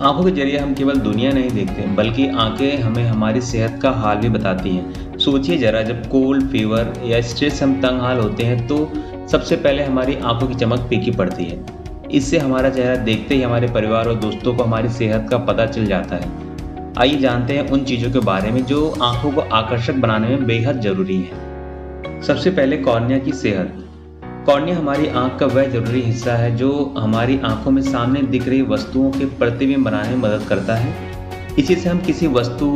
आंखों के जरिए हम केवल दुनिया नहीं देखते बल्कि आंखें हमें हमारी सेहत का हाल भी बताती हैं। सोचिए जरा, जब कोल्ड, फीवर या स्ट्रेस हम तंग हाल होते हैं तो सबसे पहले हमारी आंखों की चमक फीकी पड़ती है। इससे हमारा चेहरा देखते ही हमारे परिवार और दोस्तों को हमारी सेहत का पता चल जाता है। आइए जानते हैं उन चीज़ों के बारे में जो आंखों को आकर्षक बनाने में बेहद ज़रूरी है। सबसे पहले कॉर्निया की सेहत। कॉर्निया हमारी आंख का वह जरूरी हिस्सा है जो हमारी आंखों में सामने दिख रही वस्तुओं के प्रतिबिंब बनाने में मदद करता है। इसी से हम किसी वस्तु,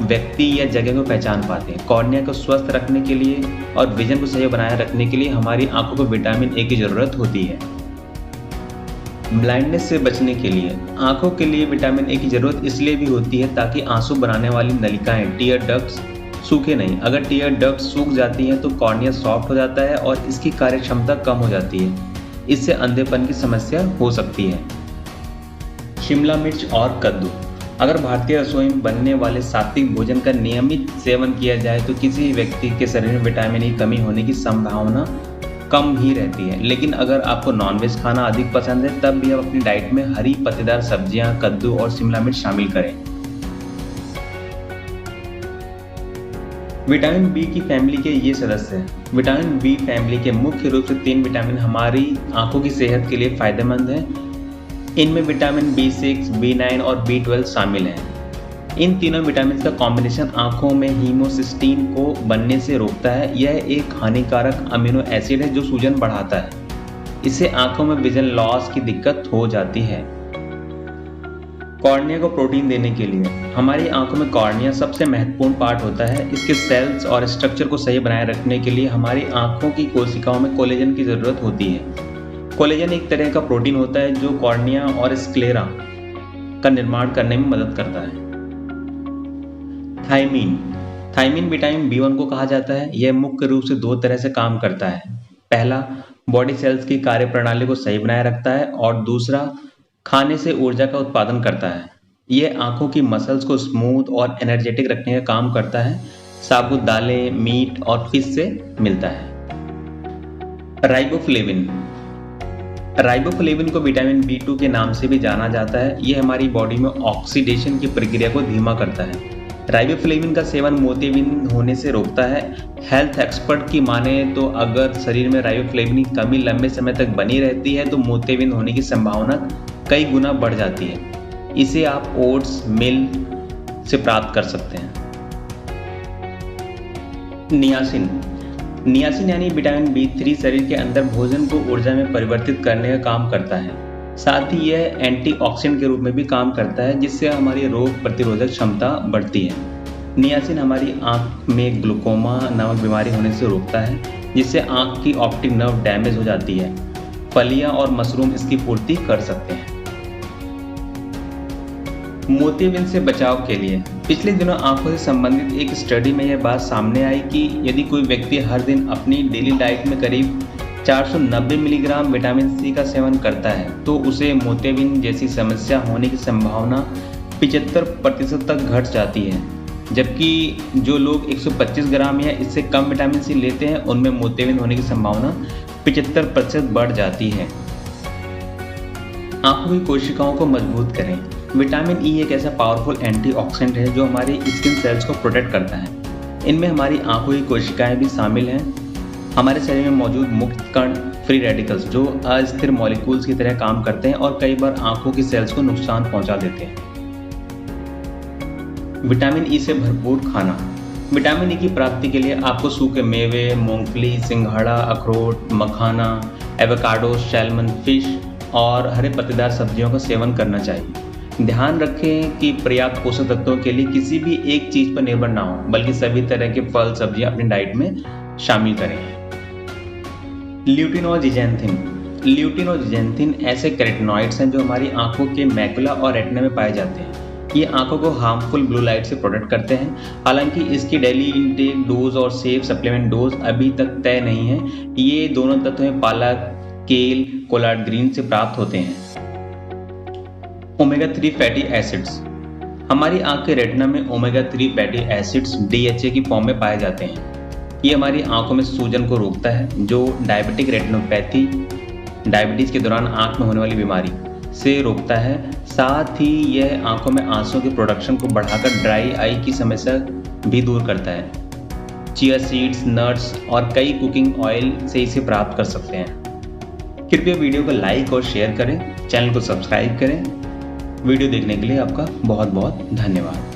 व्यक्ति या जगह को पहचान पाते हैं। कॉर्निया को स्वस्थ रखने के लिए और विजन को सही बनाए रखने के लिए हमारी आंखों को विटामिन ए की जरूरत होती है। ब्लाइंडनेस से बचने के लिए आंखों के लिए विटामिन ए की जरूरत इसलिए भी होती है ताकि आंसू बनाने वाली नलिकाएं, टीयर डक्ट्स, सूखे नहीं। अगर टीयर डक्ट सूख जाती हैं तो कॉर्निया सॉफ्ट हो जाता है और इसकी कार्यक्षमता कम हो जाती है। इससे अंधेपन की समस्या हो सकती है। शिमला मिर्च और कद्दू। अगर भारतीय रसोई में बनने वाले सात्विक भोजन का नियमित सेवन किया जाए तो किसी व्यक्ति के शरीर में विटामिन ई कमी होने की संभावना कम ही रहती है। लेकिन अगर आपको नॉनवेज खाना अधिक पसंद है तब भी आप अपनी डाइट में हरी पत्तेदार सब्जियां, कद्दू और शिमला मिर्च शामिल करें। विटामिन बी की फैमिली के ये सदस्य हैं। विटामिन बी फैमिली के मुख्य रूप से 3 विटामिन हमारी आंखों की सेहत के लिए फायदेमंद हैं। इनमें विटामिन B6, B9 और B12 शामिल हैं। इन तीनों विटामिन का कॉम्बिनेशन आंखों में हीमोसिस्टीन को बनने से रोकता है। यह एक हानिकारक अमीनो एसिड है जो सूजन बढ़ाता है। इससे आंखों में विजन लॉस की दिक्कत हो जाती है। कॉर्निया को प्रोटीन देने के लिए हमारी आंखों में कॉर्निया सबसे महत्वपूर्ण पार्ट होता है। इसके सेल्स और स्ट्रक्चर को सही बनाए रखने के लिए हमारी आंखों की कोशिकाओं में कोलेजन की जरूरत होती है। कोलेजन एक तरह का प्रोटीन होता है जो कॉर्निया और स्क्लेरा का निर्माण करने में मदद करता है। थायमीन विटामिन B1 को कहा जाता है। यह मुख्य रूप से 2 तरह से काम करता है। पहला, बॉडी सेल्स की कार्यप्रणाली को सही बनाए रखता है और दूसरा, खाने से ऊर्जा का उत्पादन करता है। यह आंखों की मसल्स को स्मूथ और एनर्जेटिक रखने का काम करता है। साबुत दालें, मीट और फिश से मिलता है। राइबोफ्लेविन को विटामिन B2 के नाम से भी जाना जाता है। यह हमारी बॉडी में ऑक्सीडेशन की प्रक्रिया को धीमा करता है। राइबोफ्लेविन का सेवन मोतियाबिंद होने से रोकता है। हेल्थ एक्सपर्ट की माने तो अगर शरीर में राइबोफ्लेविन की कमी लंबे समय तक बनी रहती है तो मोतियाबिंद होने की संभावना कई गुना बढ़ जाती है। इसे आप ओट्स मिल से प्राप्त कर सकते हैं। नियासिन यानी विटामिन B3 शरीर के अंदर भोजन को ऊर्जा में परिवर्तित करने का काम करता है। साथ ही यह एंटीऑक्सीडेंट के रूप में भी काम करता है जिससे हमारी रोग प्रतिरोधक क्षमता बढ़ती है। नियासिन हमारी आंख में ग्लूकोमा नामक बीमारी होने से रोकता है जिससे आंख की ऑप्टिक नर्व डैमेज हो जाती है। फलियां और मशरूम इसकी पूर्ति कर सकते हैं। मोतियाबिंद से बचाव के लिए पिछले दिनों आंखों से संबंधित एक स्टडी में यह बात सामने आई कि यदि कोई व्यक्ति हर दिन अपनी डेली डाइट में करीब 490 मिलीग्राम विटामिन सी का सेवन करता है तो उसे मोतियाबिंद जैसी समस्या होने की संभावना 75% तक घट जाती है। जबकि जो लोग 125 ग्राम या इससे कम विटामिन सी लेते हैं उनमें मोतियाबिंद होने की संभावना 75% बढ़ जाती है। आंखों की कोशिकाओं को मजबूत करें। विटामिन ई एक ऐसा पावरफुल एंटीऑक्सीडेंट है जो हमारी स्किन सेल्स को प्रोटेक्ट करता है। इनमें हमारी आंखों की कोशिकाएं भी शामिल हैं। हमारे शरीर में मौजूद मुक्त कण, फ्री रेडिकल्स, जो अस्थिर मॉलिक्यूल्स की तरह काम करते हैं और कई बार आंखों की सेल्स को नुकसान पहुंचा देते हैं। विटामिन ई से भरपूर खाना। विटामिन ई की प्राप्ति के लिए आपको सूखे मेवे, मूंगफली, सिंघाड़ा, अखरोट, मखाना, एवोकाडो, सैल्मन, फिश और हरे पत्तेदार सब्जियों का सेवन करना चाहिए। ध्यान रखें कि पर्याप्त पोषक तत्वों के लिए किसी भी एक चीज पर निर्भर ना हो बल्कि सभी तरह के फल, सब्जियां अपनी डाइट में शामिल करें। ल्यूटिन और जिजेंथिन ऐसे कैरोटीनॉइड्स हैं जो हमारी आंखों के मैकुला और रेटिना में पाए जाते हैं। ये आंखों को हार्मफुल ब्लू लाइट से प्रोटेक्ट करते हैं। हालांकि इसकी डेली इंटेक डोज और सेफ सप्लीमेंट डोज अभी तक तय नहीं है। ये दोनों तत्व हैं पालक, केल, कोलार्ड ग्रीन से प्राप्त होते हैं। Omega 3 fatty acids. हमारी आंख के रेटिना में ओमेगा 3 फैटी एसिड्स DHA की फॉर्म में पाए जाते हैं। ये हमारी आंखों में सूजन को रोकता है जो डायबिटिक रेटिनोपैथी, डायबिटीज के दौरान आंख में होने वाली बीमारी, से रोकता है। साथ ही यह आंखों में आंसू के प्रोडक्शन को बढ़ाकर ड्राई आई की समस्या भी दूर करता है। चिया सीड्स, नट्स और कई कुकिंग ऑयल से इसे प्राप्त कर सकते हैं। कृपया वीडियो को लाइक और शेयर करें, चैनल को सब्सक्राइब करें। वीडियो देखने के लिए आपका बहुत बहुत धन्यवाद।